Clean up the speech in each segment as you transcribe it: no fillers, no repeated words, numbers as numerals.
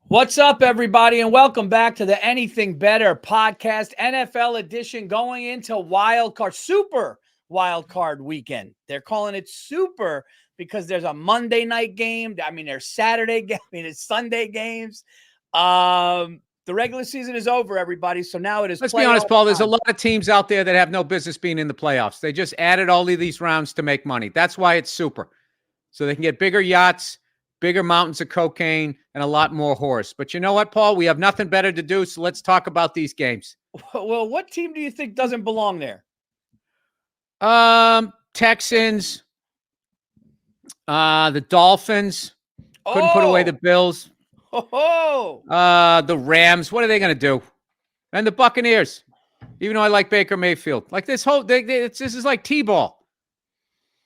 What's up, everybody, and welcome back to the Anything Better podcast, NFL edition, going into Super Wild Card weekend. They're calling it Super because there's a Monday night game. I mean, there's Saturday game. I mean, it's Sunday games. The regular season is over, everybody. So now it is. Let's be honest, Paul. There's a lot of teams out there that have no business being in the playoffs. They just added all of these rounds to make money. That's why it's super. So they can get bigger yachts, bigger mountains of cocaine, and a lot more horse. But you know what, Paul? We have nothing better to do, so let's talk about these games. Well, what team do you think doesn't belong there? Texans, the Dolphins couldn't put away the Bills. The Rams, what are they going to do? And the Buccaneers, even though I like Baker Mayfield. Like this whole, this is like T-ball.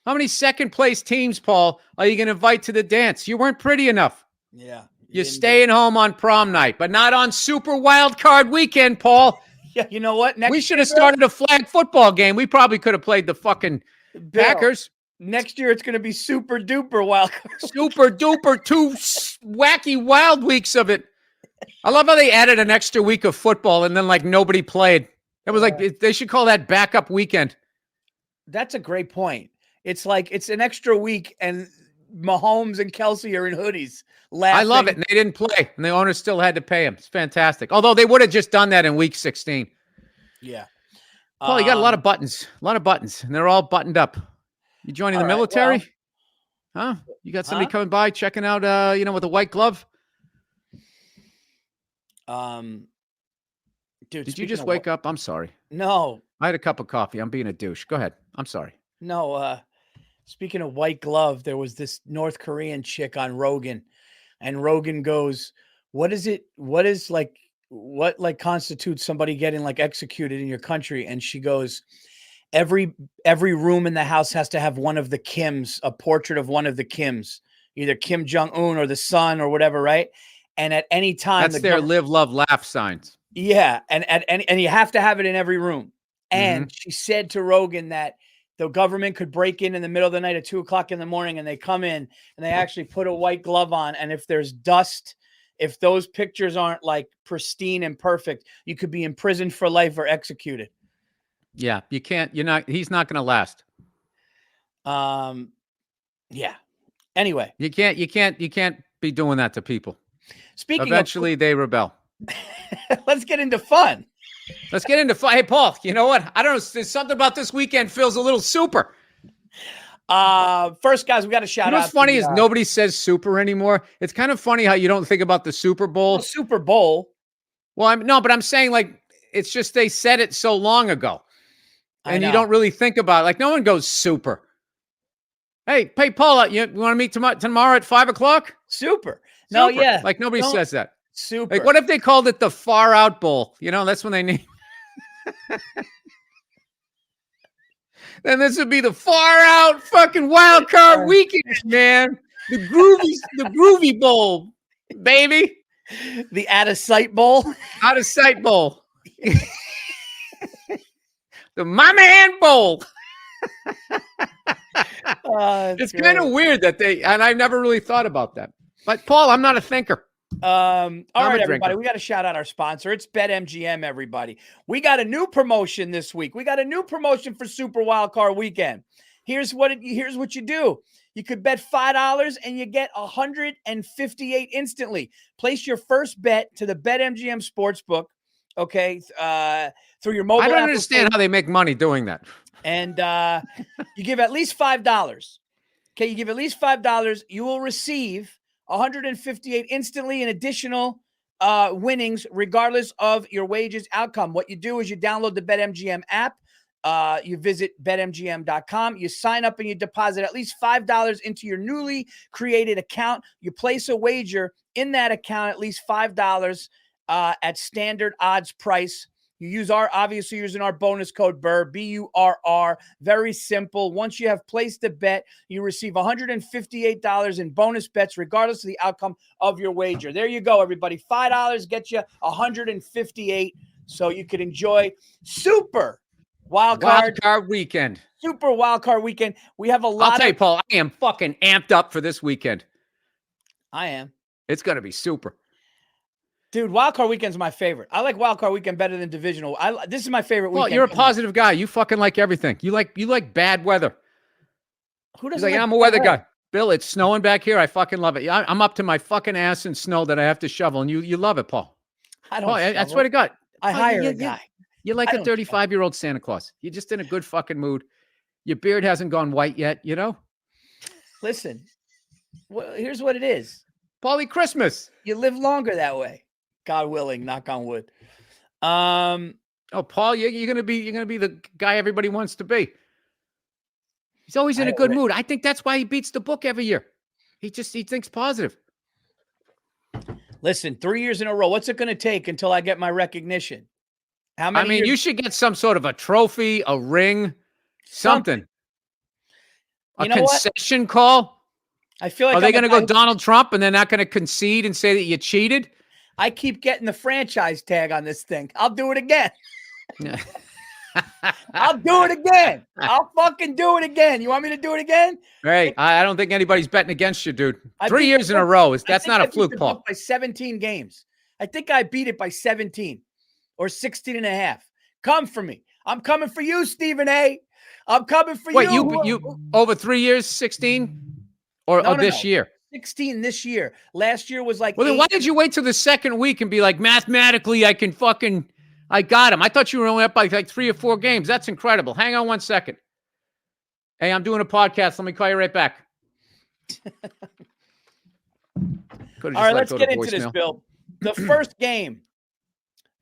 How many second-place teams, Paul, are you going to invite to the dance? You weren't pretty enough. Yeah. You're staying home on prom night, but not on Super Wild Card weekend, Paul. Yeah, you know what? We should have started a flag football game. We probably could have played the fucking Packers. Next year, it's going to be Super Duper Wild Card. Super Duper, 2 wacky wild weeks of it. I love how they added an extra week of football and then like nobody played. It was like they should call that backup weekend. That's a great point. It's like it's an extra week and Mahomes and Kelsey are in hoodies laughing. I love it. And they didn't play and the owner still had to pay him. It's fantastic. Although they would have just done that in week 16. Yeah. Paul, you got a lot of buttons, and they're all buttoned up. You joining the military? Huh? You got somebody coming by checking out, with a white glove? Dude, did you just wake up? I'm sorry. No. I had a cup of coffee. I'm being a douche. Go ahead. I'm sorry. No, speaking of white glove, there was this North Korean chick on Rogan, and Rogan goes, what constitutes somebody getting like executed in your country? And she goes, every room in the house has to have one of the Kims, a portrait of one of the Kims, either Kim Jong-un or the son or whatever, right? And at any time, that's their live, love, laugh signs. Yeah, and you have to have it in every room. And she said to Rogan that the government could break in the middle of the night at 2:00 in the morning, and they come in and they actually put a white glove on. And if there's dust, if those pictures aren't like pristine and perfect, you could be imprisoned for life or executed. Yeah, you can't. He's not going to last. Yeah. Anyway, you can't be doing that to people. Eventually they rebel. Let's get into fun. Hey, Paul, you know what? I don't know. There's something about this weekend feels a little super. First, guys, we got to shout out. What's funny is nobody says super anymore. It's kind of funny how you don't think about the Super Bowl. The Super Bowl. Well, but I'm saying like it's just they said it so long ago, and you don't really think about it. Like no one goes super. Hey, Paula, you want to meet tomorrow at 5:00? Super. No, yeah. Like nobody says that. Super. Like what if they called it the Far Out Bowl? That's when they name. Then this would be the Far Out fucking Wild Card weekend, man. The groovy bowl, baby. The Out of Sight Bowl. Out of Sight Bowl. The My Man Bowl. It's kind of weird that and I never really thought about that. But Paul, I'm not a thinker. All right, everybody, we got to shout out our sponsor. It's BetMGM, everybody. We got a new promotion this week. We got a new promotion for Super Wild Card Weekend. Here's what you do. You could bet $5 and you get 158 instantly. Place your first bet to the BetMGM Sportsbook, okay, through your mobile. I don't understand how they make money doing that. And you give at least $5. Okay, you give at least $5. You will receive 158 instantly in additional winnings, regardless of your wages outcome. What you do is you download the BetMGM app. You visit betmgm.com. You sign up and you deposit at least $5 into your newly created account. You place a wager in that account, at least $5 at standard odds price. You use obviously using our bonus code Burr, B-U-R-R. Very simple. Once you have placed a bet, you receive $158 in bonus bets, regardless of the outcome of your wager. There you go, everybody. $5 gets you $158, so you could enjoy Super Wild Card Weekend. Super Wild Card Weekend. We have a lot. I'll tell you, Paul, I am fucking amped up for this weekend. I am. It's going to be super. Dude, Wild Card Weekend's my favorite. I like Wild Card Weekend better than Divisional. This is my favorite weekend. Well, you're a positive guy. You fucking like everything. You like bad weather. Who He's doesn't like, like I'm a weather guy. Bill, it's snowing back here. I fucking love it. I'm up to my fucking ass in snow that I have to shovel, and you love it, Paul. I don't. Paul, I swear to God. I hire a guy. You're like a 35-year-old Santa Claus. You're just in a good fucking mood. Your beard hasn't gone white yet, you know? Listen, here's what it is. Paulie Christmas. You live longer that way. God willing, knock on wood. Oh, Paul, you're gonna be the guy everybody wants to be. He's always in a good mood. I think that's why he beats the book every year. He thinks positive. Listen, 3 years in a row. What's it going to take until I get my recognition? How many? I mean, you should get some sort of a trophy, a ring, something. A concession call. I feel like are they going to go Donald Trump and they're not going to concede and say that you cheated? I keep getting the franchise tag on this thing. I'll do it again. I'll do it again. I'll fucking do it again. You want me to do it again? Hey, I don't think anybody's betting against you, dude. 3 years in a row. That's not a fluke, Paul. By 17 games. I think I beat it by 17 or 16 and a half. Come for me. I'm coming for you, Stephen A. I'm coming for you. Wait, you over 3 years, 16? Or this year? 16 this year. Last year was like. Well, then why did you wait till the second week and be like, mathematically, I got him. I thought you were only up by like 3 or 4 games. That's incredible. Hang on 1 second. Hey, I'm doing a podcast. Let me call you right back. All right, let's get into this, Bill. The first game.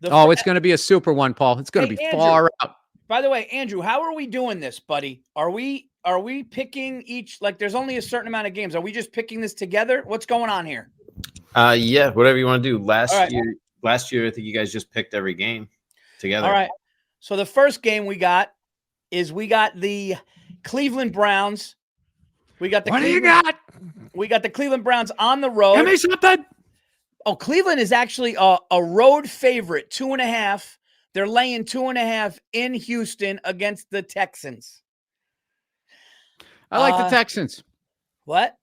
It's going to be a super one, Paul. It's going to be Andrew, far out. By the way, Andrew, how are we doing this, buddy? Are we picking each, like there's only a certain amount of games. Are we just picking this together? What's going on here? Yeah, whatever you want to do. Last year, I think you guys just picked every game together. All right. So the first game we got the Cleveland Browns. We got the We got the Cleveland Browns on the road. Give me something. Oh, Cleveland is actually a road favorite, 2.5. They're laying 2.5 in Houston against the Texans. I like the Texans. What?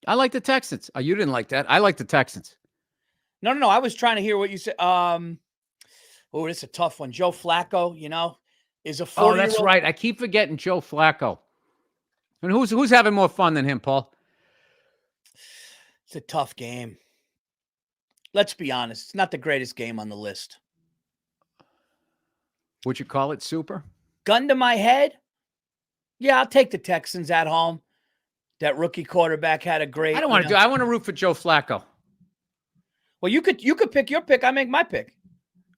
I like the Texans. Oh, you didn't like that. I like the Texans. No. I was trying to hear what you said. Oh, it's a tough one. Joe Flacco, is a 40-year-old. Oh, that's right. I keep forgetting Joe Flacco. And who's having more fun than him, Paul? It's a tough game. Let's be honest. It's not the greatest game on the list. Would you call it super? Gun to my head? Yeah, I'll take the Texans at home. That rookie quarterback had a great. I don't want to do. I want to root for Joe Flacco. Well, you could pick your pick. I make my pick.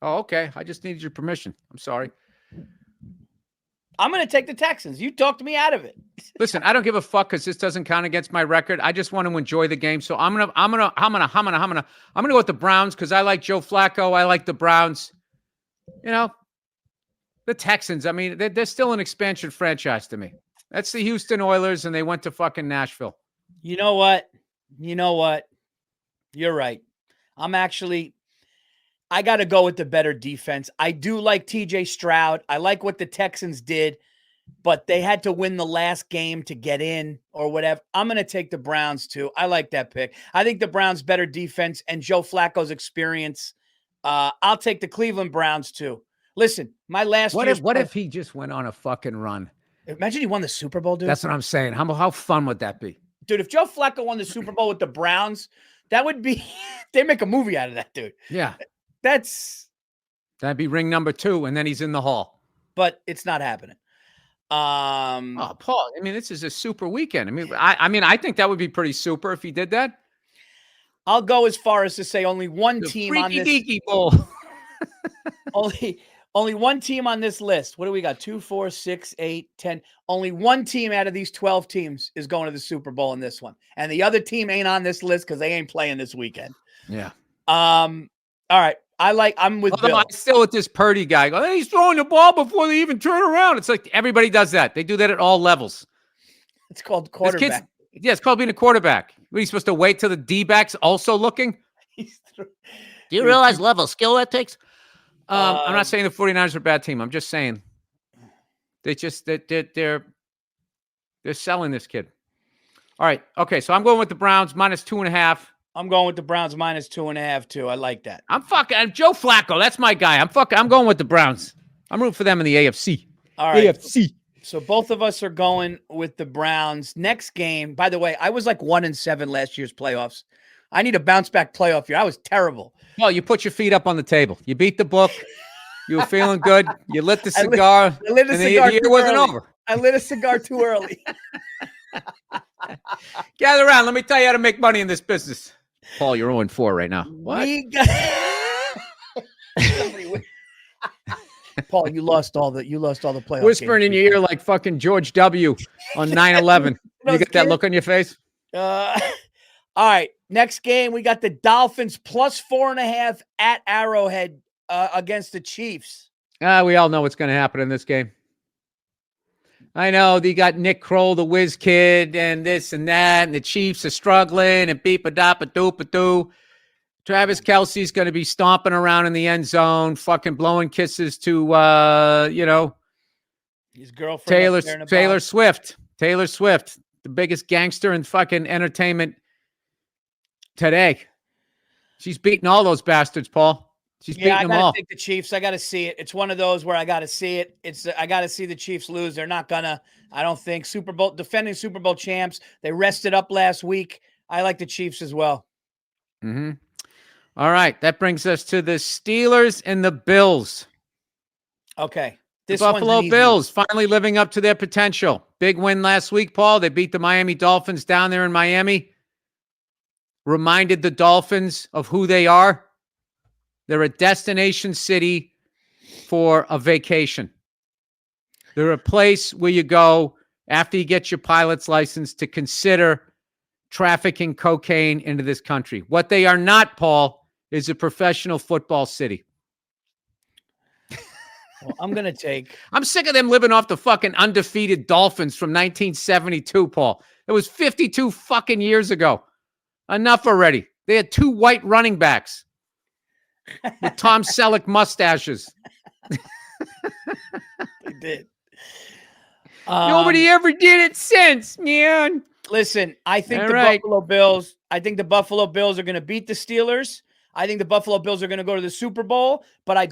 Oh, okay. I just needed your permission. I'm sorry. I'm going to take the Texans. You talked me out of it. Listen, I don't give a fuck because this doesn't count against my record. I just want to enjoy the game. So I'm gonna go with the Browns because I like Joe Flacco. I like the Browns. The Texans. I mean, they're still an expansion franchise to me. That's the Houston Oilers, and they went to fucking Nashville. You know what? You're right. I got to go with the better defense. I do like TJ Stroud. I like what the Texans did, but they had to win the last game to get in or whatever. I'm going to take the Browns too. I like that pick. I think the Browns better defense and Joe Flacco's experience. I'll take the Cleveland Browns too. Listen, my last. What if he just went on a fucking run? Imagine he won the Super Bowl, dude. That's what I'm saying. How fun would that be? Dude, if Joe Flacco won the Super Bowl with the Browns, that would be they make a movie out of that, dude. Yeah. That'd be ring number 2, and then he's in the hall. But it's not happening. Paul, I mean, this is a super weekend. I mean, I think that would be pretty super if he did that. I'll go as far as to say only one team on this. Freaky Bowl. Only one team on this list. What do we got? 2, 4, 6, 8, 10. Only one team out of these 12 teams is going to the Super Bowl in this one. And the other team ain't on this list because they ain't playing this weekend. Yeah. All right. I'm with Bill. I'm still with this Purdy guy. He's throwing the ball before they even turn around. It's like everybody does that. They do that at all levels. It's called quarterback. It's called being a quarterback. What, are you supposed to wait till the D-backs also looking? Do you realize level of skill that takes? I'm not saying the 49ers are a bad team. I'm just saying they're selling this kid. All right. Okay. So I'm going with the Browns -2.5. I'm going with the Browns minus 2.5 too. I like that. I'm Joe Flacco. That's my guy. I'm going with the Browns. I'm rooting for them in the AFC. All right. AFC. So both of us are going with the Browns. Next game, by the way, I was like 1-7 last year's playoffs. I need a bounce back playoff year. I was terrible. Well, you put your feet up on the table. You beat the book. You were feeling good. You lit the cigar. I lit a cigar. The year wasn't over. I lit a cigar too early. Gather around. Let me tell you how to make money in this business. Paul, you're 0-4 right now. What? Paul, you lost all the playoff Whispering games. in your ear like fucking George W. on 9/11. You got that look on your face? All right. Next game, we got the Dolphins plus 4.5 at Arrowhead against the Chiefs. We all know what's going to happen in this game. I know you got Nick Kroll, the whiz kid, and this and that, and the Chiefs are struggling, and beep-a-dop-a-doop-a-doo. Travis Kelce's going to be stomping around in the end zone, fucking blowing kisses to, his girlfriend Taylor Swift. Taylor Swift, the biggest gangster in fucking entertainment today. She's beating all those bastards, Paul. She's beating them all. I gotta take the Chiefs. I gotta see it. It's one of those where I gotta see it. I gotta see the Chiefs lose. They're not gonna. I don't think defending Super Bowl champs. They rested up last week. I like the Chiefs as well. Mm-hmm. All right, that brings us to the Steelers and the Bills. Okay, the Buffalo Bills finally living up to their potential. Big win last week, Paul. They beat the Miami Dolphins down there in Miami. Reminded the Dolphins of who they are. They're a destination city for a vacation. They're a place where you go after you get your pilot's license to consider trafficking cocaine into this country. What they are not, Paul, is a professional football city. Well, I'm sick of them living off the fucking undefeated Dolphins from 1972, Paul. It was 52 fucking years ago. Enough already. They had 2 white running backs with Tom Selleck mustaches. They did. Nobody ever did it since, man. Listen, I think Buffalo Bills are going to beat the Steelers. I think the Buffalo Bills are going to go to the Super Bowl, but I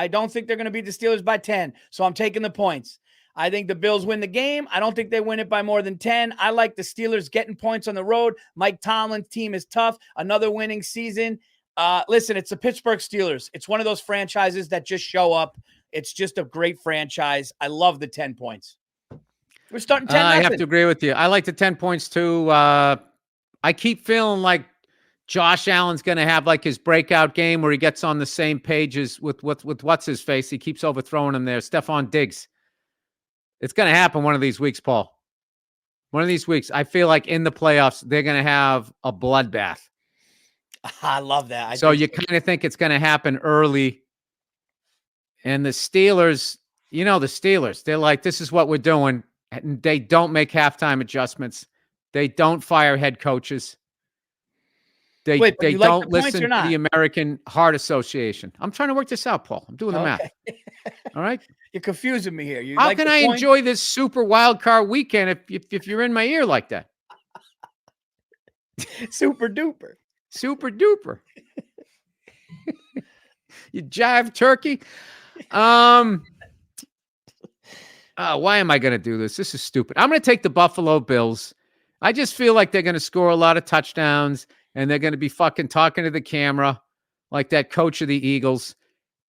don't think they're going to beat the Steelers by 10. So I'm taking the points. I think the Bills win the game. I don't think they win it by more than 10. I like the Steelers getting points on the road. Mike Tomlin's team is tough. Another winning season. Listen, it's the Pittsburgh Steelers. It's one of those franchises that just show up. It's just a great franchise. I love the 10 points. We're starting 10. I have to agree with you. I like the 10 points too. I keep feeling like Josh Allen's going to have like his breakout game where he gets on the same pages with what's his face. He keeps overthrowing him there. Stephon Diggs. It's going to happen one of these weeks, Paul. One of these weeks. I feel like in the playoffs, they're going to have a bloodbath. I love that. So you kind of think it's going to happen early. And the Steelers, they're like, this is what we're doing. And they don't make halftime adjustments. They don't fire head coaches. They don't listen to the American Heart Association. I'm trying to work this out, Paul. I'm doing the math. All right. You're confusing me here. How can I enjoy this super wild card weekend if you're in my ear like that? Super duper. Super duper. You jive turkey. Why am I going to do this? This is stupid. I'm going to take the Buffalo Bills. I just feel like they're going to score a lot of touchdowns and they're going to be fucking talking to the camera like that coach of the Eagles.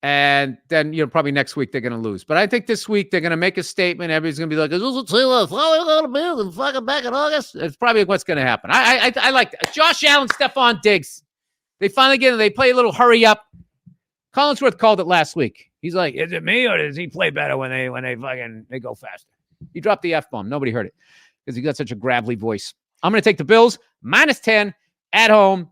And then, probably next week they're going to lose. But I think this week they're going to make a statement. Everybody's going to be like, is this a Taylor? Fucking back in August? It's probably what's going to happen. I like that. Josh Allen, Stephon Diggs. They finally they play a little hurry up. Collinsworth called it last week. He's like, is it me or does he play better when they go faster? He dropped the F-bomb. Nobody heard it because he got such a gravelly voice. I'm going to take the Bills minus 10 at home.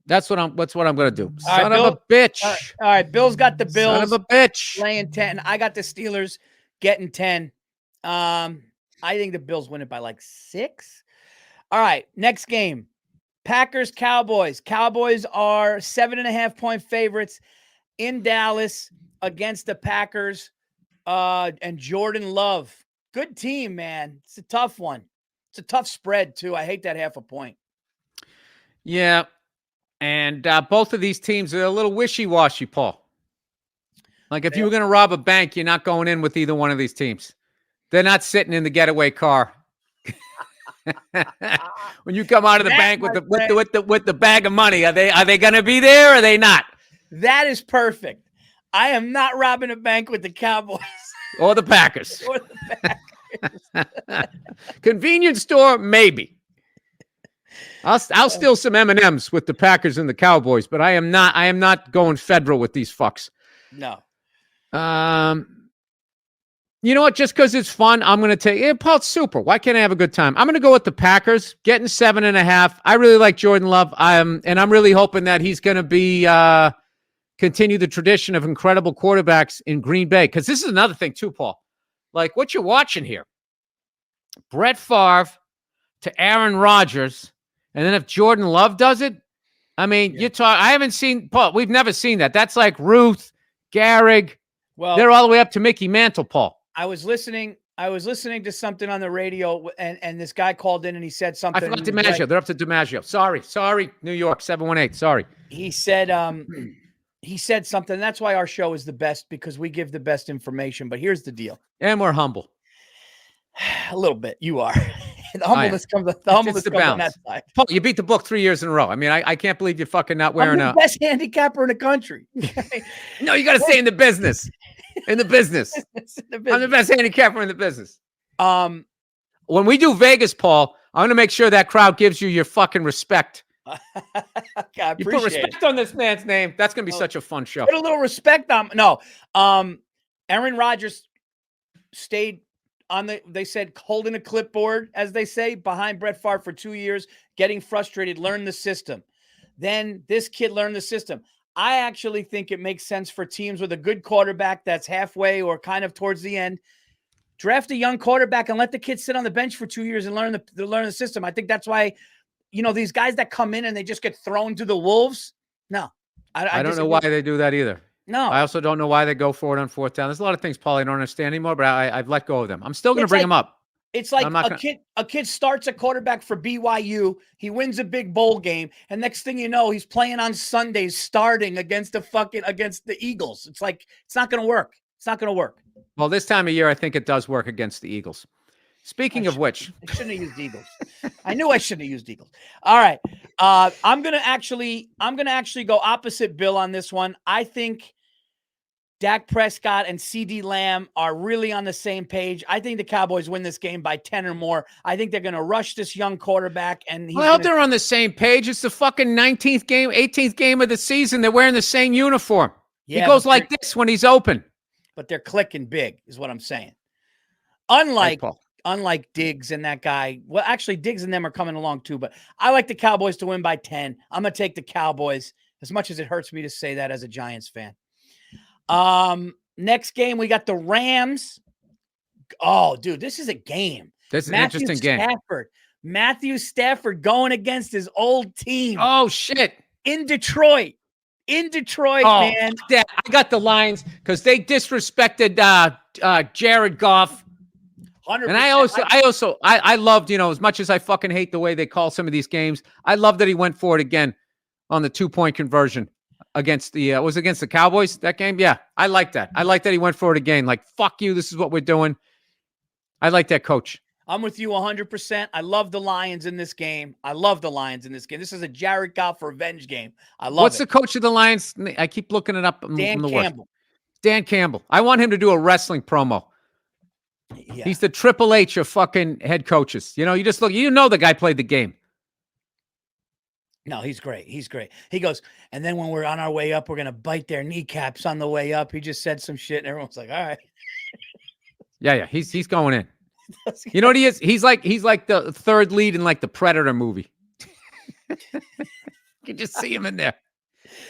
That's what I'm going to do. Son of a bitch. All right. Bills got the Bills. Son of a bitch. Laying 10. I got the Steelers getting 10. I think the Bills win it by like 6. All right. Next game. Packers, Cowboys. Cowboys are 7.5-point favorites in Dallas against the Packers and Jordan Love. Good team, man. It's a tough one. It's a tough spread, too. I hate that half a point. Yeah. And both of these teams are a little wishy-washy, Paul. Like if you were going to rob a bank, you're not going in with either one of these teams. They're not sitting in the getaway car. When you come out of the bank with the bag of money, are they going to be there or are they not? That is perfect. I am not robbing a bank with the Cowboys or the Packers. or the Packers. Convenience store, maybe. I'll steal some M&Ms with the Packers and the Cowboys, but I am not going federal with these fucks. No. You know what? Just because it's fun, I'm going to take it. Paul, it's super. Why can't I have a good time? I'm going to go with the Packers, getting 7.5. I really like Jordan Love. And I'm really hoping that he's going to be continue the tradition of incredible quarterbacks in Green Bay. Because this is another thing too, Paul. Like what you're watching here, Brett Favre to Aaron Rodgers, and then if Jordan Love does it, I mean, I haven't seen Paul. We've never seen that. That's like Ruth, Gehrig. Well, they're all the way up to Mickey Mantle, Paul. I was listening to something on the radio, and this guy called in and he said something. I forgot DiMaggio. Like, they're up to DiMaggio. Sorry, New York 718. Sorry. He said something. That's why our show is the best, because we give the best information. But here's the deal. And we're humble. A little bit. You are. The humbleness comes on that side. Paul, you beat the book 3 years in a row. I mean, I can't believe you're fucking not wearing I'm the best handicapper in the country. No, you got to stay in the business. In the business. I'm the best handicapper in the business. When we do Vegas, Paul, I'm going to make sure that crowd gives you your fucking respect. I you put respect on this man's name. That's going to be such a fun show. Put a little respect on. No. Aaron Rodgers stayed they said holding a clipboard, as they say, behind Brett Favre for 2 years, getting frustrated, learn the system. Then this kid learned the system. I actually think it makes sense for teams with a good quarterback that's halfway or kind of towards the end. Draft a young quarterback and let the kid sit on the bench for 2 years and learn the system. I think that's why, these guys that come in and they just get thrown to the wolves. No, I don't know why they do that either. No, I also don't know why they go for it on fourth down. There's a lot of things, Paul, I don't understand anymore, but I've let go of them. I'm still going to bring them up. It's like a kid starts a quarterback for BYU. He wins a big bowl game. And next thing you know, he's playing on Sundays starting against the Eagles. It's like, it's not going to work. It's not going to work. Well, this time of year, I think it does work against the Eagles. Speaking of which, I shouldn't have used Eagles. I knew I shouldn't have used Eagles. All right. I'm going to actually go opposite Bill on this one. I think Dak Prescott and CD Lamb are really on the same page. I think the Cowboys win this game by 10 or more. I think they're going to rush this young quarterback. And I hope they're on the same page. It's the fucking 19th game, 18th game of the season. They're wearing the same uniform. Yeah, he goes like this when he's open. But they're clicking big, is what I'm saying. Unlike Diggs and that guy. Well, actually, Diggs and them are coming along too. But I like the Cowboys to win by 10. I'm going to take the Cowboys, as much as it hurts me to say that as a Giants fan. Next game, we got the Rams. Oh, dude, this is a game. This is an interesting game. Matthew Stafford going against his old team. Oh, shit. In Detroit, man. I got the Lions because they disrespected Jared Goff. 100%. And I loved, as much as I fucking hate the way they call some of these games, I love that he went for it again on the 2-point conversion. Against the Cowboys, that game? Yeah, I like that. I like that he went for it again. Like, fuck you, this is what we're doing. I like that coach. I'm with you 100%. I love the Lions in this game. This is a Jared Goff revenge game. I love it. What's the coach of the Lions? I keep looking it up. Dan Campbell. Dan Campbell. I want him to do a wrestling promo. Yeah. He's the Triple H of fucking head coaches. You just look, the guy played the game. No, he's great. He goes, and then when we're on our way up, we're going to bite their kneecaps on the way up. He just said some shit, and everyone's like, all right. Yeah. He's going in. You know what he is? He's like the third lead in like the Predator movie. You can just see him in there.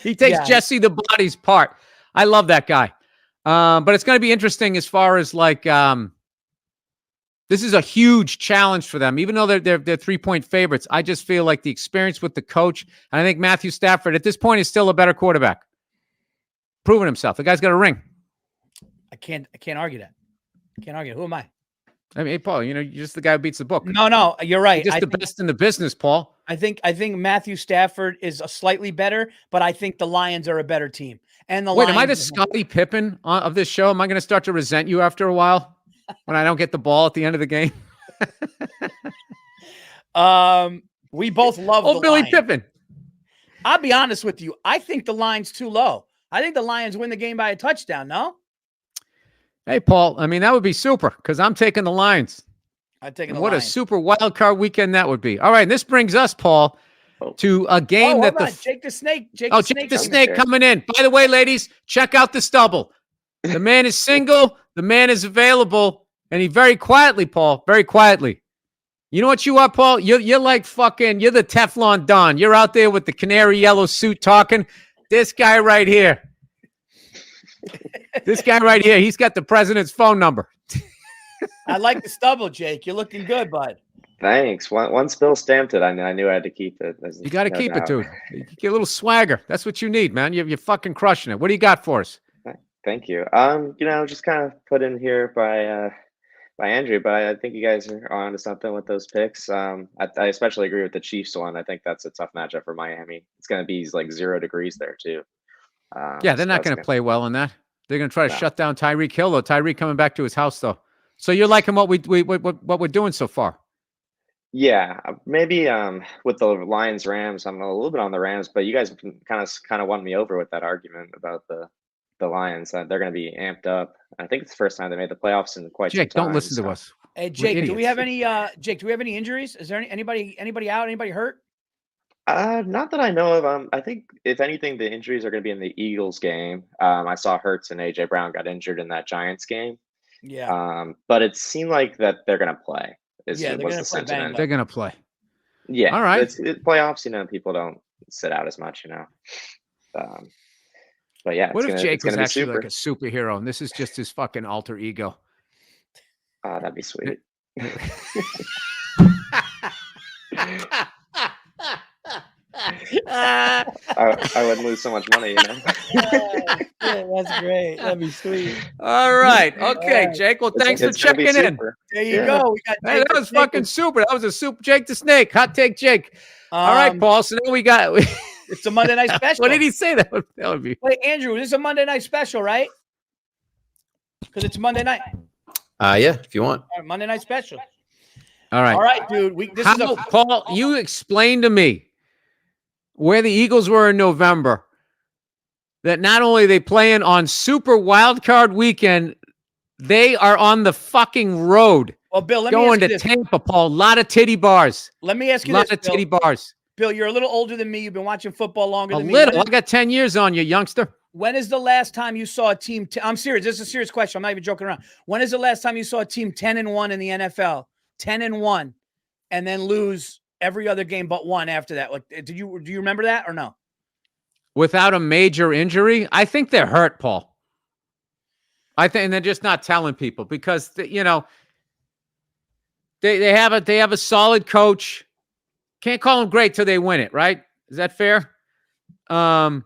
He takes Jesse the Body's part. I love that guy. But it's going to be interesting as far as like this is a huge challenge for them, even though they're 3-point favorites. I just feel like the experience with the coach, and I think Matthew Stafford at this point is still a better quarterback, proving himself. The guy's got a ring. I can't argue that. Who am I? I mean, Paul, you're just the guy who beats the book. No, you're right. You're just the best in the business, Paul. I think Matthew Stafford is a slightly better, but I think the Lions are a better team. And Wait, am I the Scottie Pippen of this show? Am I going to start to resent you after a while when I don't get the ball at the end of the game? We both love the Billy Lions. Pippen. I'll be honest with you. I think the line's too low. I think the Lions win the game by a touchdown, no? Hey, Paul, I mean, that would be super because I'm taking the Lions. I'm taking the What Lions. a super wild card weekend that would be. All right, and this brings us, Paul, to a game that Jake the Snake. Jake the Snake coming in. By the way, ladies, check out the stubble. The man is single. The man is available. And he very quietly, Paul, very quietly. You know what you are, Paul? You're like fucking, you're the Teflon Don. You're out there with the canary yellow suit talking. This guy right here. This guy right here, he's got the president's phone number. I like the stubble, Jake. You're looking good, bud. Thanks. Once Bill stamped it, I knew I had to keep it. You got to keep it, dude. You get a little swagger. That's what you need, man. You're fucking crushing it. What do you got for us? Thank you. Just kind of put in here by Andrew, but I think you guys are on to something with those picks. I especially agree with the Chiefs one. I think that's a tough matchup for Miami. It's going to be like 0 degrees there too. Yeah, they're not going to play well in that. They're going to try to shut down Tyreek Hill, though. Tyreek coming back to his house, though. So you're liking what we're doing so far? Yeah, maybe with the Lions Rams, I'm a little bit on the Rams, but you guys kind of won me over with that argument about the Lions. They're going to be amped up. I think it's the first time they made the playoffs in quite some time. Jake, don't listen to us. Hey, Jake, do we have any injuries? Is there anybody out? Anybody hurt? Not that I know of. I think if anything, the injuries are going to be in the Eagles game. I saw Hurts and AJ Brown got injured in that Giants game. Yeah. But it seemed like that they're going to play. They're going to play. They're going to play. Yeah. All right. It's playoffs. People don't sit out as much. But yeah. What if Jake was actually like a superhero and this is just his fucking alter ego? That'd be sweet. I wouldn't lose so much money, Yeah, that's great. That'd be sweet. All right. Okay, Jake. Well, thanks for checking in. There you go. We got that was fucking super. That was a super Jake the Snake. Hot take Jake. All right, Paul. So now we got it's a Monday night special. What did he say? That would be. Wait, Andrew, this is a Monday night special, right? Because it's Monday night. Yeah, if you want. All right, Monday night special. All right, dude. Paul, you explained to me where the Eagles were in November. That not only are they playing on Super Wildcard Weekend, they are on the fucking road. Well, Bill, let me going ask you to this. Tampa, Paul. A lot of titty bars. Let me ask you this. this. A lot of titty bars. Bill, you're a little older than me. You've been watching football longer than me. I got 10 years on you, youngster. When is the last time you saw a team? I'm serious. This is a serious question. I'm not even joking around. When is the last time you saw a team 10-1 in the NFL, 10-1, and then lose every other game but one after that? Like, do you remember that or no? Without a major injury, I think they're hurt, Paul. I think, and they're just not telling people because they have a solid coach. Can't call them great till they win it, right? Is that fair? Can't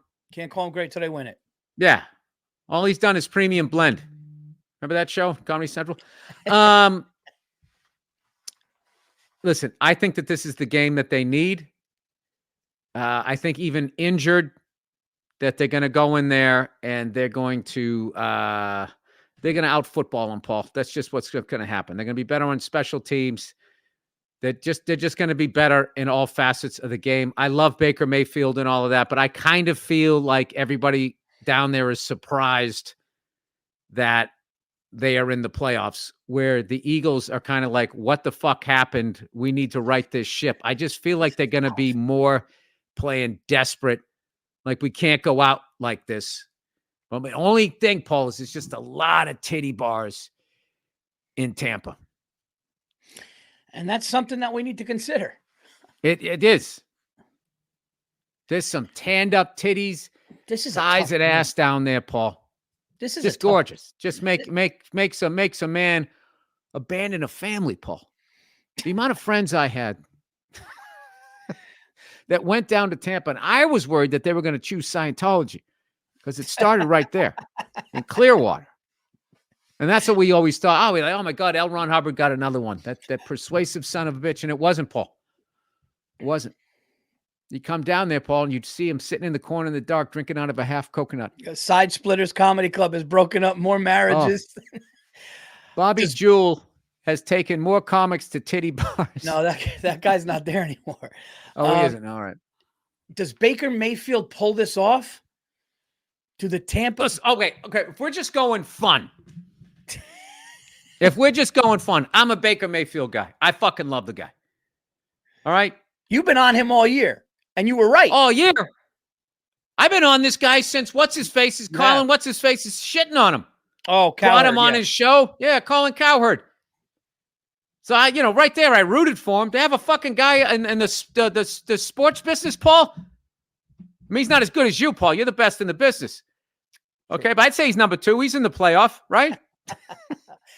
call them great till they win it. Yeah. All he's done is premium blend. Remember that show, Comedy Central? Listen, I think that this is the game that they need. I think even injured, that they're going to go in there and they're going to out football them, Paul. That's just what's going to happen. They're going to be better on special teams. They're just going to be better in all facets of the game. I love Baker Mayfield and all of that, but I kind of feel like everybody down there is surprised that they are in the playoffs, where the Eagles are kind of like, what the fuck happened? We need to right this ship. I just feel like they're going to be more playing desperate. Like, we can't go out like this. Well, the only thing, Paul, is it's just a lot of titty bars in Tampa. And that's something that we need to consider. It is. There's some tanned up titties. This is size and ass down there, Paul. This is just gorgeous. Just makes a man abandon a family, Paul. The amount of friends I had that went down to Tampa, and I was worried that they were going to choose Scientology because it started right there in Clearwater. And that's what we always thought. Oh, we're like, oh my God, L. Ron Hubbard got another one. That persuasive son of a bitch. And it wasn't, Paul. It wasn't. You come down there, Paul, and you'd see him sitting in the corner in the dark, drinking out of a half coconut. Side Splitters Comedy Club has broken up more marriages. Oh. Bobby Jewell has taken more comics to titty bars. No, that guy's not there anymore. Oh, he isn't. All right. Does Baker Mayfield pull this off? To the Tampa? Listen, okay. If we're just going fun. I'm a Baker Mayfield guy. I fucking love the guy. All right? You've been on him all year, and you were right. All year. I've been on this guy since what's-his-face is Colin. What's-his-face is shitting on him. Oh, Cowherd, brought him on his show. Yeah, Colin Cowherd. So, right there, I rooted for him. To have a fucking guy in the sports business, Paul. I mean, he's not as good as you, Paul. You're the best in the business. Okay, but I'd say he's number 2. He's in the playoff, right?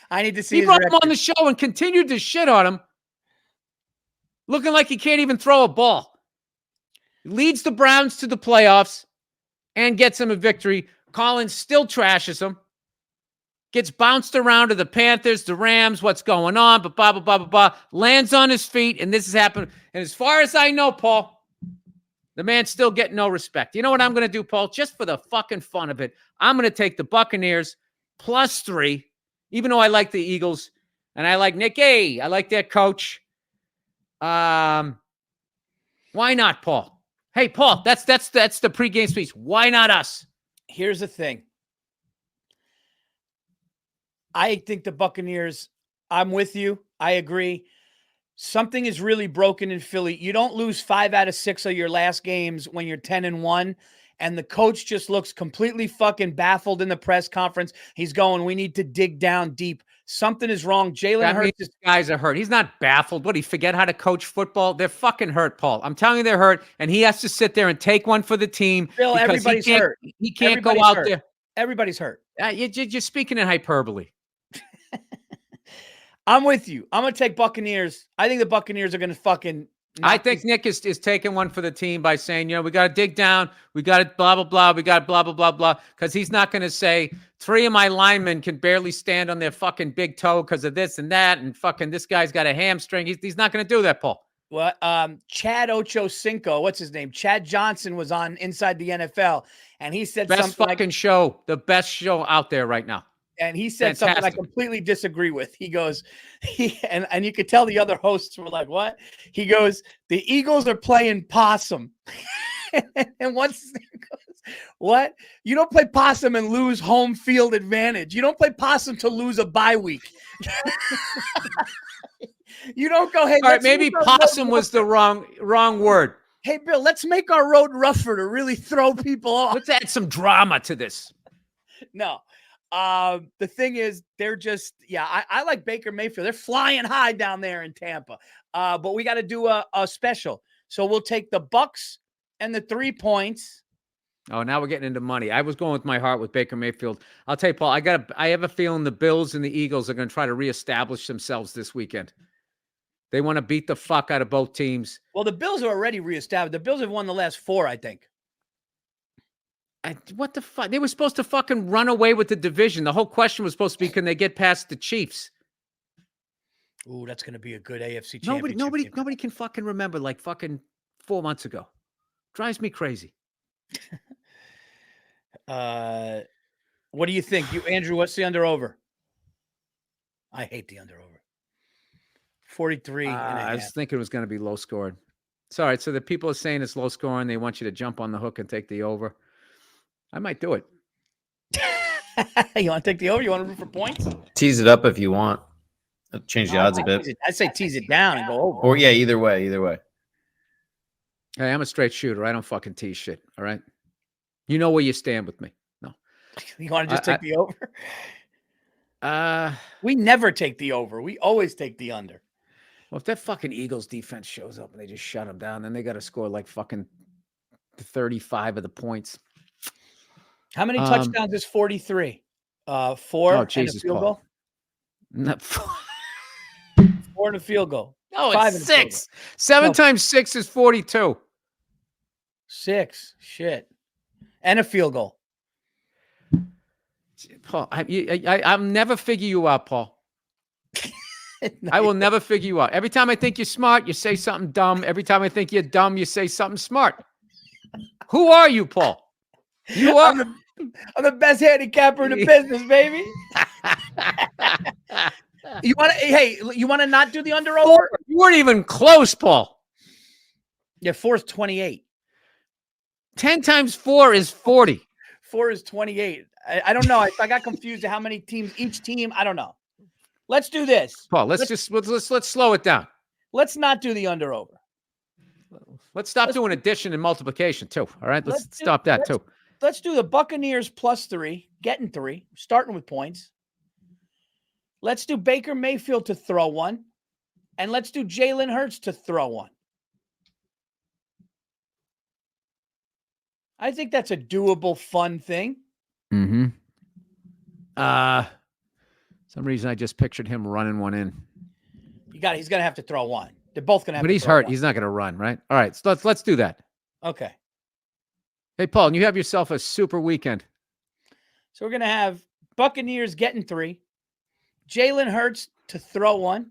I need to see. He brought him on the show and continued to shit on him, looking like he can't even throw a ball. Leads the Browns to the playoffs and gets him a victory. Collins still trashes him. Gets bounced around to the Panthers, the Rams, what's going on, but blah, blah, blah, blah, blah. Lands on his feet, and this has happened. And as far as I know, Paul, the man's still getting no respect. You know what I'm going to do, Paul? Just for the fucking fun of it, I'm going to take the Buccaneers +3, even though I like the Eagles, and I like Nicky. I like their coach. Why not, Paul? Hey, Paul, that's the pregame speech. Why not us? Here's the thing. I think the Buccaneers, I'm with you. I agree. Something is really broken in Philly. You don't lose 5 out of 6 of your last games when you're 10-1, and the coach just looks completely fucking baffled in the press conference. He's going, we need to dig down deep. Something is wrong. Jalen Hurts. These guys are hurt. He's not baffled. What, he forget how to coach football? They're fucking hurt, Paul. I'm telling you they're hurt, and he has to sit there and take one for the team. Bill, everybody's hurt. He can't go out there. Everybody's hurt. You're speaking in hyperbole. I'm with you. I'm going to take Buccaneers. I think the Buccaneers are going to fucking. I think Nick is taking one for the team by saying, we got to dig down. We got to blah, blah, blah. We got blah, blah, blah, blah. Because he's not going to say 3 of my linemen can barely stand on their fucking big toe because of this and that. And fucking this guy's got a hamstring. He's not going to do that, Paul. Well, Chad Ochocinco, what's his name? Chad Johnson was on Inside the NFL. And he said best something fucking show. The best show out there right now. And he said Fantastic. something I completely disagree with. He goes, and you could tell the other hosts were like, what? He goes, the Eagles are playing possum. And what's his name goes, what? You don't play possum and lose home field advantage. You don't play possum to lose a bye week. You don't go, hey, all right, maybe possum was the wrong word. Hey, Bill, let's make our road rougher to really throw people off. Let's add some drama to this. No. The thing is, they're just, I like Baker Mayfield. They're flying high down there in Tampa. But we got to do a special. So we'll take the Bucks and the 3 points. Oh, now we're getting into money. I was going with my heart with Baker Mayfield. I'll tell you, Paul, I have a feeling the Bills and the Eagles are going to try to reestablish themselves this weekend. They want to beat the fuck out of both teams. Well, the Bills are already reestablished. The Bills have won the last 4, I think. What the fuck? They were supposed to fucking run away with the division. The whole question was supposed to be, can they get past the Chiefs? Ooh, that's going to be a good AFC championship. Nobody can fucking remember like fucking 4 months ago. Drives me crazy. What do you think? Andrew, what's the under over? I hate the under over. 43 and a half. I was thinking it was going to be low scored. It's all right. So the people are saying it's low scoring. They want you to jump on the hook and take the over. I might do it. You want to take the over? You want to root for points? Tease it up if you want. Change the odds a bit. I'd say tease it down and go over. Or yeah, either way. Hey, I'm a straight shooter. I don't fucking tease shit. All right. You know where you stand with me. No. You want to just take the over? We never take the over. We always take the under. Well, if that fucking Eagles defense shows up and they just shut them down, then they got to score like fucking 35 of the points. How many touchdowns is 43? 4 and a field goal? No, 4 and a field goal. No, 5 it's 6. 7 times 6 is 42. 6. Shit. And a field goal. Paul, I'll never figure you out, Paul. I will never figure you out. Every time I think you're smart, you say something dumb. Every time I think you're dumb, you say something smart. Who are you, Paul? You are. I'm the best handicapper in the business, baby. You want to not do the under over? You weren't even close, Paul. Yeah, 4 is 28. 10 times 4 is 40. 4 is 28. I don't know. I got confused at how many teams each team. I don't know. Let's do this, Paul. Let's slow it down. Let's not do the under over. Let's stop doing addition and multiplication too. All right, let's stop that too. Let's do the Buccaneers +3, getting 3, starting with points. Let's do Baker Mayfield to throw one, and let's do Jalen Hurts to throw one. I think that's a doable, fun thing. Mm-hmm. Some reason I just pictured him running one in. He's gonna have to throw one. They're both gonna have. But he's hurt. He's not gonna run, right? All right, so let's do that. Okay. Hey, Paul, and you have yourself a super weekend. So we're gonna have Buccaneers getting 3, Jalen Hurts to throw one,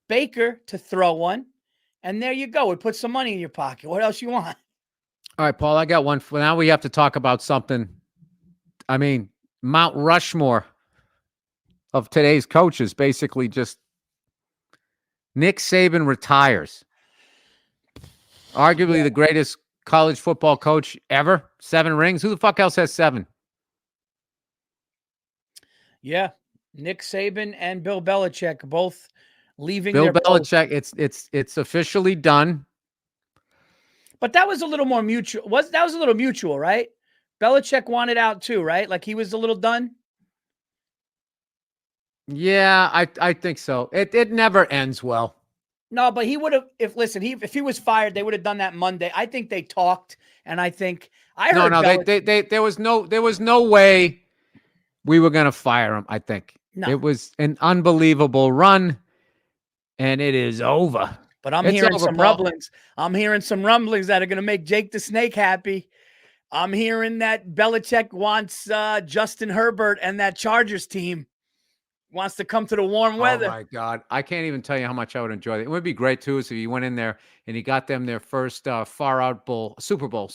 Baker to throw one, and there you go. We put some money in your pocket. What else you want? All right, Paul, I got one. Now we have to talk about something. I mean, Mount Rushmore of today's coaches, basically just Nick Saban retires. Arguably the greatest college football coach ever. 7 rings. Who the fuck else has 7? Yeah. Nick Saban and Bill Belichick both leaving. Bill Belichick, it's officially done. But that was a little more mutual. That was a little mutual, right? Belichick wanted out too, right? Like he was a little done. Yeah, I think so. It never ends well. No, but he would have. If he was fired, they would have done that Monday. I think they talked, and I think I heard. There was no way we were going to fire him. I think it was an unbelievable run, and it is over. But I'm hearing some rumblings. I'm hearing some rumblings that are going to make Jake the Snake happy. I'm hearing that Belichick wants Justin Herbert and that Chargers team wants to come to the warm weather. Oh, my God. I can't even tell you how much I would enjoy it. It would be great, too, if he went in there and he got them their first Super Bowl,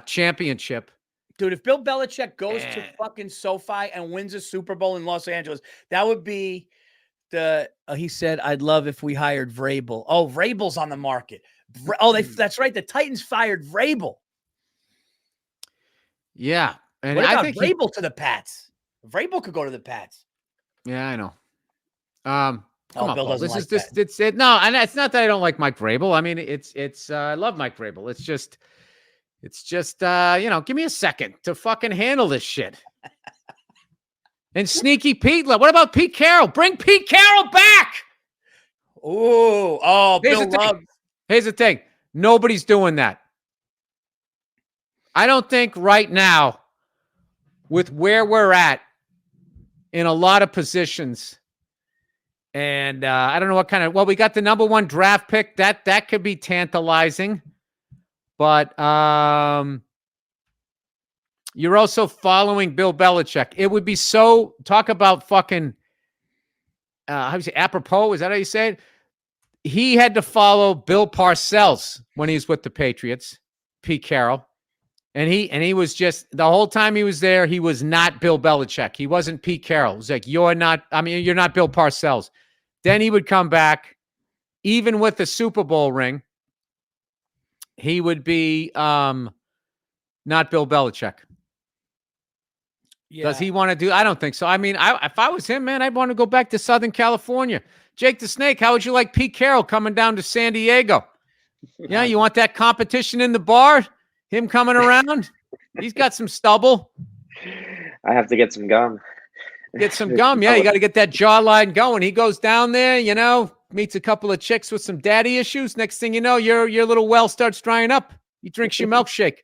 championship. Dude, if Bill Belichick goes to fucking SoFi and wins a Super Bowl in Los Angeles, that would be he said, I'd love if we hired Vrabel. Oh, Vrabel's on the market. That's right. The Titans fired Vrabel. Yeah. And what about Vrabel to the Pats? Vrabel could go to the Pats. Yeah, I know. Come on, Bill Paul. doesn't like that. It's no, and it's not that I don't like Mike Vrabel. I mean, it's I love Mike Vrabel. It's just give me a second to fucking handle this shit. And Sneaky Pete, what about Pete Carroll? Bring Pete Carroll back. Here's the thing. Nobody's doing that. I don't think right now, with where we're at in a lot of positions, and I don't know what kind of, we got the number 1 draft pick. That could be tantalizing. But you're also following Bill Belichick. It would be talk about fucking, how do you say, apropos? Is that how you say it? He had to follow Bill Parcells when he was with the Patriots, Pete Carroll. And he was just, the whole time he was there, he was not Bill Belichick. He wasn't Pete Carroll. It was like, you're not Bill Parcells. Then he would come back, even with the Super Bowl ring, he would be not Bill Belichick. Yeah. Does he want to do? I don't think so. I mean, if I was him, man, I'd want to go back to Southern California. Jake the Snake, how would you like Pete Carroll coming down to San Diego? Yeah, you want that competition in the bar? Him coming around? He's got some stubble. I have to get some gum. Get some gum. Yeah, you got to get that jawline going. He goes down there, meets a couple of chicks with some daddy issues. Next thing you know, your little well starts drying up. He drinks your milkshake.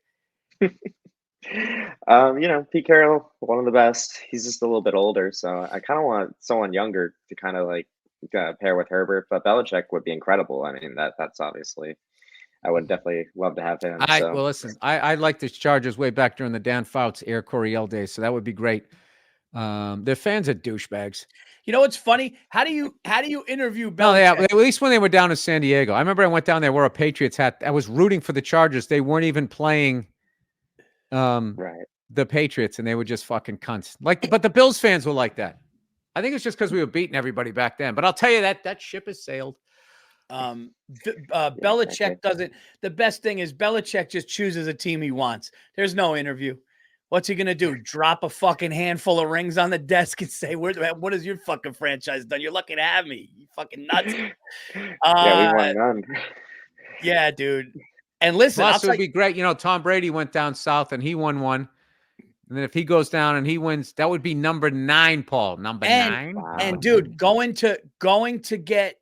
Pete Carroll, one of the best. He's just a little bit older, so I kind of want someone younger to kind of like pair with Herbert. But Belichick would be incredible. I mean, that's obviously I would definitely love to have him. Well, listen, I liked the Chargers way back during the Dan Fouts, Air Coryell days, so that would be great. Their fans are douchebags. You know what's funny? How do you interview Belichick? No, yeah, at least when they were down in San Diego. I remember I went down there, wore a Patriots hat. I was rooting for the Chargers. They weren't even playing Right. the Patriots, and they were just fucking cunts. But the Bills fans were like that. I think it's just because we were beating everybody back then. But I'll tell you that ship has sailed. Belichick doesn't. The best thing is Belichick just chooses a team he wants. There's no interview. What's he gonna do? Drop a fucking handful of rings on the desk and say, what has your fucking franchise done? You're lucky to have me. You fucking nuts. Yeah, we won none. Yeah, dude. And listen, Plus, it would be great. You know, Tom Brady went down south and he won one. And then if he goes down and he wins, that would be number 9, Paul. Number 9. Wow. And dude,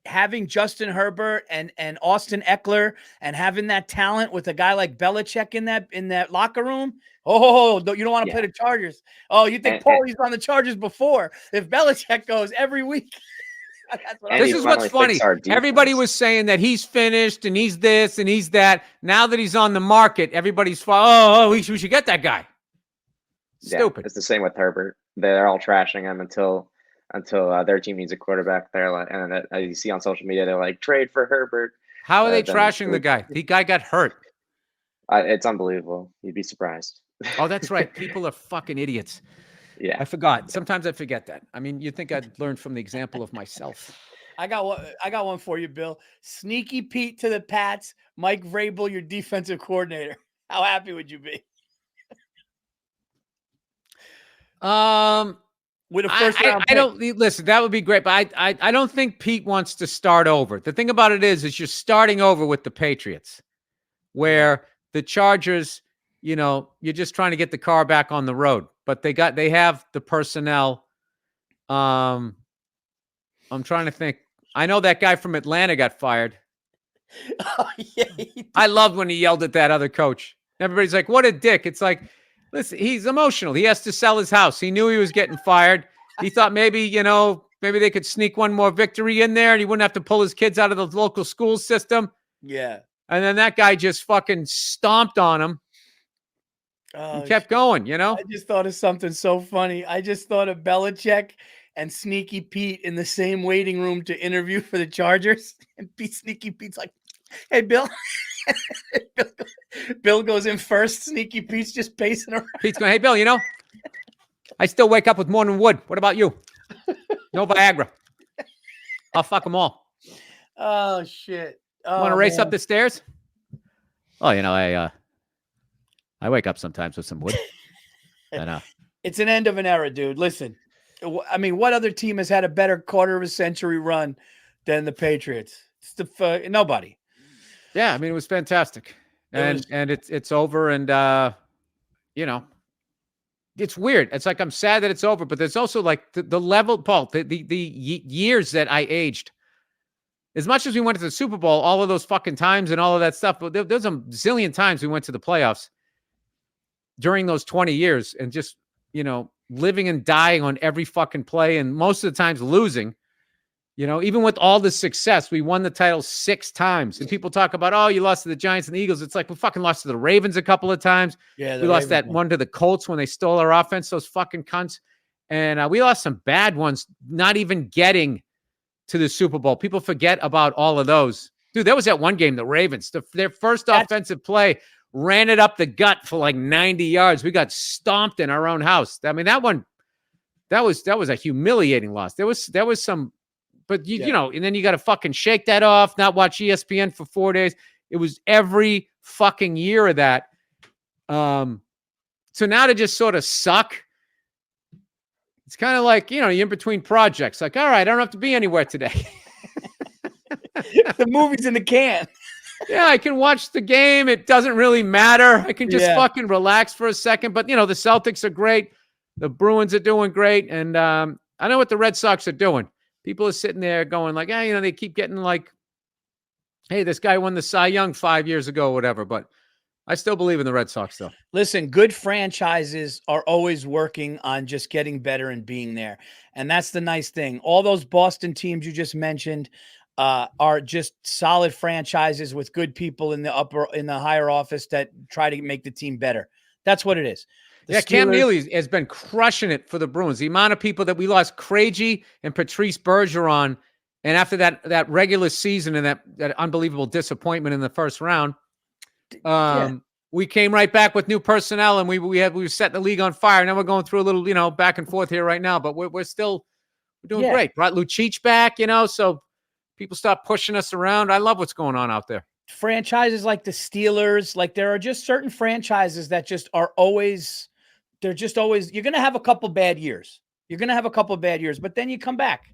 having Justin Herbert and Austin Eckler and having that talent with a guy like Belichick in that locker room. Oh, you don't want to play the Chargers. Oh, you think Paulie's on the Chargers before? If Belichick goes every week. This is what's funny. Everybody was saying that he's finished and he's this and he's that. Now that he's on the market, everybody's we should get that guy. Stupid. It's the same with Herbert. They're all trashing him until their team needs a quarterback. They're like, and then as you see on social media, they're like, trade for Herbert. How are they trashing the guy? The guy got hurt. It's unbelievable. You'd be surprised. Oh, that's right. People are fucking idiots. Yeah, I forgot. Sometimes I forget that. I mean, you'd think I'd learn from the example of myself. I got one for you, Bill. Sneaky Pete to the Pats. Mike Vrabel, your defensive coordinator. How happy would you be? With a first round pick. I don't listen. That would be great, but I don't think Pete wants to start over. The thing about it is you're starting over with the Patriots, where the Chargers, you know, you're just trying to get the car back on the road. But they have the personnel. I'm trying to think. I know that guy from Atlanta got fired. Oh, yeah, I loved when he yelled at that other coach. Everybody's like, "What a dick!" It's like, listen, he's emotional. He has to sell his house. He knew he was getting fired. He thought maybe they could sneak one more victory in there, and he wouldn't have to pull his kids out of the local school system. Yeah. And then that guy just fucking stomped on him. He kept going, you know? I just thought of something so funny. I just thought of Belichick and Sneaky Pete in the same waiting room to interview for the Chargers. And Sneaky Pete's like, hey, Bill. Bill goes in first. Sneaky Pete's just pacing around. Pete's going, hey, Bill, you know, I still wake up with morning wood. What about you? No Viagra. I'll fuck them all. Oh, shit. Want to race up the stairs? Oh, you know, I wake up sometimes with some wood. And, it's an end of an era, dude. Listen, I mean, what other team has had a better quarter of a century run than the Patriots? It's nobody. Yeah, I mean, it was fantastic. And it's over. And, you know, it's weird. It's like I'm sad that it's over. But there's also like the level, Paul, the years that I aged. As much as we went to the Super Bowl, all of those fucking times and all of that stuff, but there's a zillion times we went to the playoffs during those 20 years and just, you know, living and dying on every fucking play and most of the times losing. You know, even with all the success, we won the title 6 times. And people talk about, oh, you lost to the Giants and the Eagles. It's like we fucking lost to the Ravens a couple of times. Yeah, we lost that one to the Colts when they stole our offense, those fucking cunts. And we lost some bad ones, not even getting to the Super Bowl. People forget about all of those. Dude, there was that one game, the Ravens, their first offensive play, ran it up the gut for like 90 yards. We got stomped in our own house. I mean, that was a humiliating loss. There was some, but you know, and then you got to fucking shake that off, not watch ESPN for 4 days. It was every fucking year of that. So now to just sort of suck, it's kind of like, you know, you're in between projects. Like, all right, I don't have to be anywhere today. The movie's in the can. Yeah, I can watch the game. It doesn't really matter. I can just fucking relax for a second. But, you know, the Celtics are great. The Bruins are doing great. And I know what the Red Sox are doing. People are sitting there going like, you know, they keep getting like, hey, this guy won the Cy Young 5 years ago or whatever. But I still believe in the Red Sox, though. Listen, good franchises are always working on just getting better and being there. And that's the nice thing. All those Boston teams you just mentioned, are just solid franchises with good people in the higher office that try to make the team better. That's what it is. Cam Neely has been crushing it for the Bruins. The amount of people that we lost, Craigie and Patrice Bergeron, and after that regular season and that unbelievable disappointment in the first round, we came right back with new personnel, and we were setting the league on fire. Now we're going through a little, back and forth here right now, but we're doing great. Brought Lucic back, so people stop pushing us around. I love what's going on out there. Franchises like the Steelers, like there are just certain franchises that just are always, you're going to have a couple bad years. But then you come back.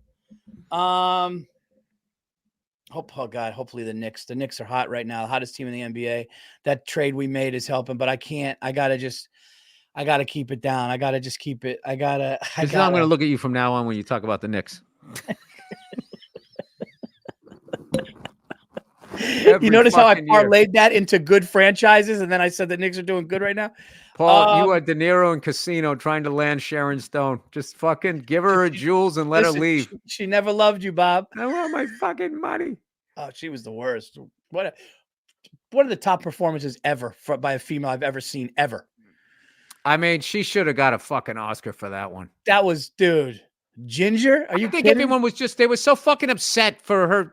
Hopefully the Knicks are hot right now. The hottest team in the NBA. That trade we made is helping, but I got to keep it down. I got to just keep it. I'm going to look at you from now on when you talk about the Knicks. You notice how I parlayed that into good franchises, and then I said the Knicks are doing good right now? Paul, you are De Niro in Casino trying to land Sharon Stone. Just fucking give her jewels and let her leave. She never loved you, Bob. I want my fucking money. Oh, she was the worst. One of the top performances ever by a female I've ever seen, ever. I mean, she should have got a fucking Oscar for that one. That was, dude. Ginger? Are you kidding? Everyone was they were so fucking upset for her,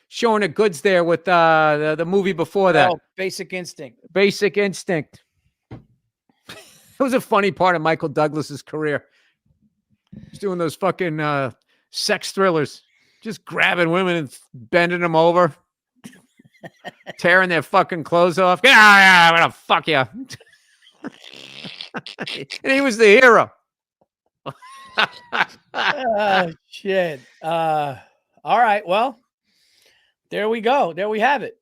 showing her goods there with the movie before that. Oh, Basic Instinct. Basic Instinct. It was a funny part of Michael Douglas's career. He's doing those fucking sex thrillers, just grabbing women and bending them over, tearing their fucking clothes off. Yeah, I'm gonna fuck you. And he was the hero. Shit. All right. Well, there we go. There we have it.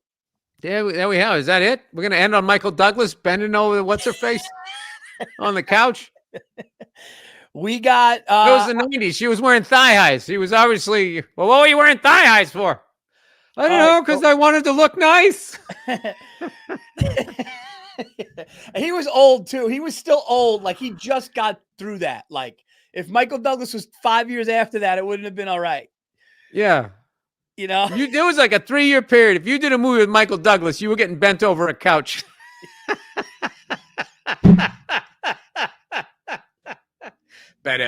There we have it. Is that it? We're gonna end on Michael Douglas bending over what's her face on the couch. We got it was the 90s. She was wearing thigh highs. She was obviously what were you wearing thigh highs for? I don't know, because I wanted to look nice. He was old too. He was still old. Like he just got through that. Like if Michael Douglas was 5 years after that, it wouldn't have been all right. Yeah. There was like a 3-year period. If you did a movie with Michael Douglas, you were getting bent over a couch. He's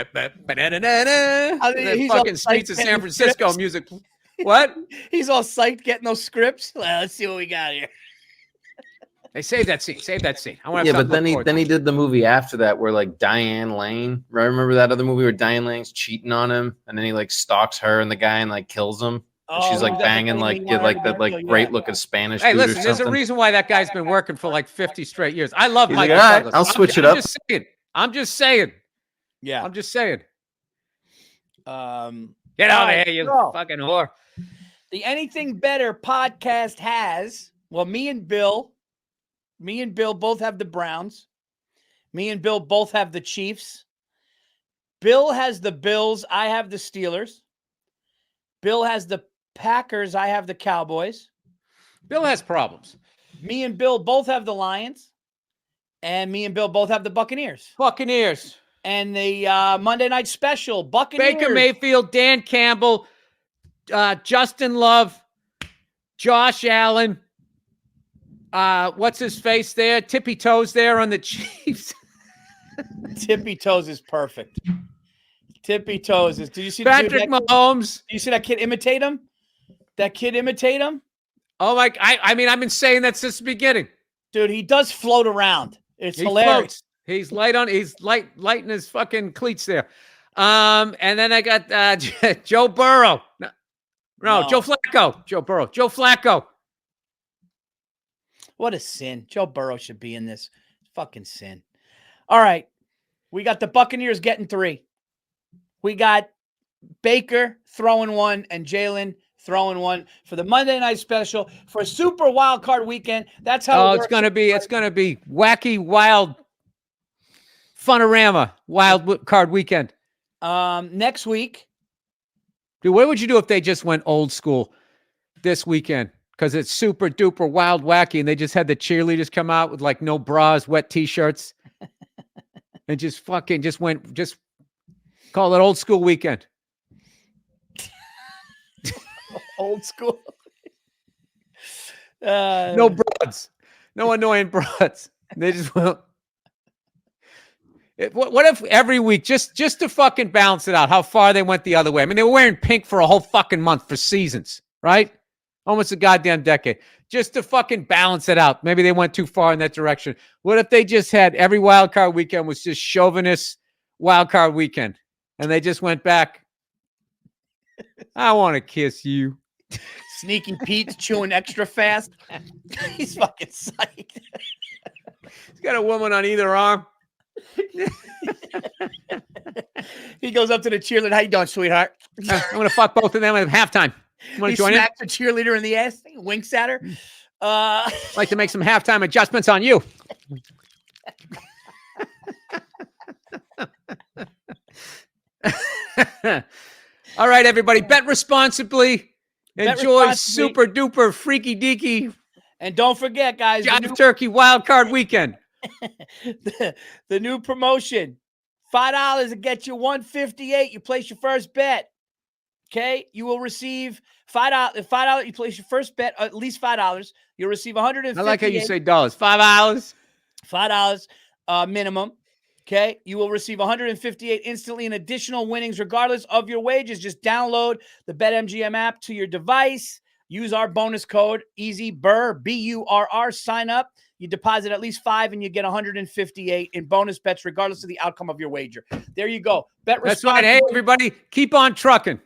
fucking Streets of San Francisco music. What? He's all psyched getting those scripts. Well, let's see what we got here. Hey, save that scene. But then he did the movie after that where like Diane Lane. Remember that other movie where Diane Lane's cheating on him, and then he like stalks her and the guy and like kills him. And she's like banging great looking Spanish. Hey, dude listen, or there's a reason why that guy's been working for like 50 straight years. I love Michael Douglas. I'll switch it up. I'm just saying. Yeah. I'm just saying. Get out of here, you fucking whore. The Anything Better podcast has, me and Bill both have the Browns. Me and Bill both have the Chiefs. Bill has the Bills. I have the Steelers. Bill has the Packers. I have the Cowboys. Bill has problems. Me and Bill both have the Lions. And me and Bill both have the Buccaneers. And the Monday Night Special, Buccaneers. Baker Mayfield, Dan Campbell, Justin Love, Josh Allen. What's his face there? Tippy Toes there on the Chiefs. Tippy Toes is perfect. Tippy Toes is. Did you see Patrick Mahomes? Did you see that kid imitate him? Oh, I mean, I've been saying that since the beginning. Dude, he does float around. It's hilarious. Floats. He's lighting his fucking cleats there. And then I got Joe Burrow. No, Joe Flacco. Joe Burrow. Joe Flacco. What a sin. Joe Burrow should be in this. Fucking sin. All right. We got the Buccaneers getting 3. We got Baker throwing 1 and Jalen throwing 1 for the Monday Night Special for a Super Wild Card Weekend. That's how it's going to be. It's going to be wacky, wild, funorama, wild card weekend. Next week. Dude, what would you do if they just went old school this weekend? Because it's super duper wild, wacky, and they just had the cheerleaders come out with like no bras, wet t-shirts, and just call it old school weekend. Old school. No broads. No annoying broads. They just will. What if every week, just to fucking balance it out, how far they went the other way? I mean, they were wearing pink for a whole fucking month for seasons, right? Almost a goddamn decade. Just to fucking balance it out. Maybe they went too far in that direction. What if they just had every wild card weekend was just chauvinist wild card weekend, and they just went back? I want to kiss you. Sneaky Pete's chewing extra fast. He's fucking psyched. He's got a woman on either arm. He goes up to the cheerleader. How you doing, sweetheart? I'm going to fuck both of them at halftime. Want to join in? Smacks the cheerleader in the ass. Winks at her. Like to make some halftime adjustments on you. All right, everybody. Bet responsibly. Enjoy super duper freaky deaky. And don't forget, guys. Jive Turkey Wild Card Weekend. the new promotion. $5 to get you $158. You place your first bet. Okay, you will receive $5. $5. You place your first bet, at least $5. You'll receive $158. I like how you say dollars. $5. $5 minimum. Okay, you will receive $158 instantly in additional winnings, regardless of your wages. Just download the BetMGM app to your device. Use our bonus code, easy Burr, BURR. Sign up. You deposit at least $5 and you get $158 in bonus bets, regardless of the outcome of your wager. There you go. Bet That's right. Hey, everybody, keep on trucking.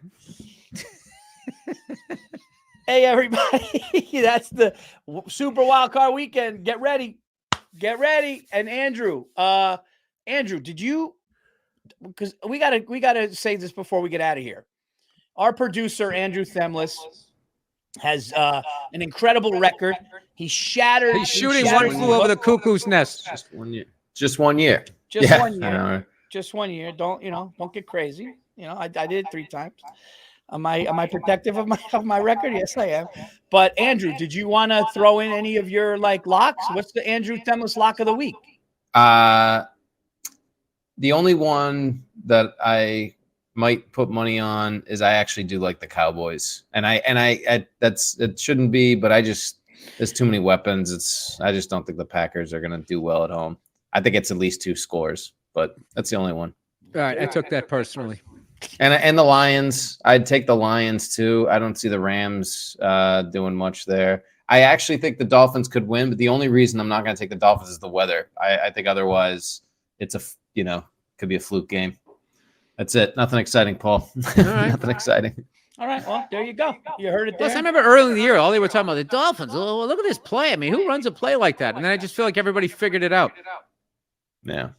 Hey, everybody. That's the Super Wild Card Weekend. Get ready. Get ready. And Andrew, did you? Because we gotta say this before we get out of here. Our producer Andrew Themlis has an incredible record. He's shooting one flew over the cuckoo's nest. Just 1 year. Just 1 year. Just 1 year. Just 1 year. Don't get crazy. I did it 3 times. Am I protective of my record? Yes, I am. But Andrew, did you want to throw in any of your locks? What's the Andrew Themlis lock of the week? The only one that I might put money on is I actually do like the Cowboys, and it shouldn't be, but there's too many weapons. I just don't think the Packers are going to do well at home. I think it's at least 2 scores, but that's the only one. All right, I took that personally. And the Lions, I'd take the Lions too. I don't see the Rams doing much there. I actually think the Dolphins could win, but the only reason I'm not going to take the Dolphins is the weather. I think otherwise it's could be a fluke game. That's it. Nothing exciting, Paul. All right. Nothing exciting. All right. Well, there you go. You heard it there. Plus, I remember early in the year, all they were talking about the Dolphins. Oh, look at this play. I mean, who runs a play like that? And then I just feel like everybody figured it out. Yeah.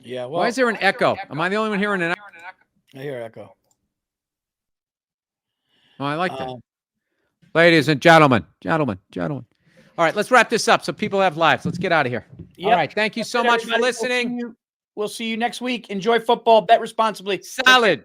Yeah. Well, why is there an echo? Am I the only one hearing an echo? I hear echo. Oh, I like that. Ladies and gentlemen. All right, let's wrap this up so people have lives. Let's get out of here. Yep. All right, thank you so much for listening. We'll see you next week. Enjoy football. Bet responsibly. Solid.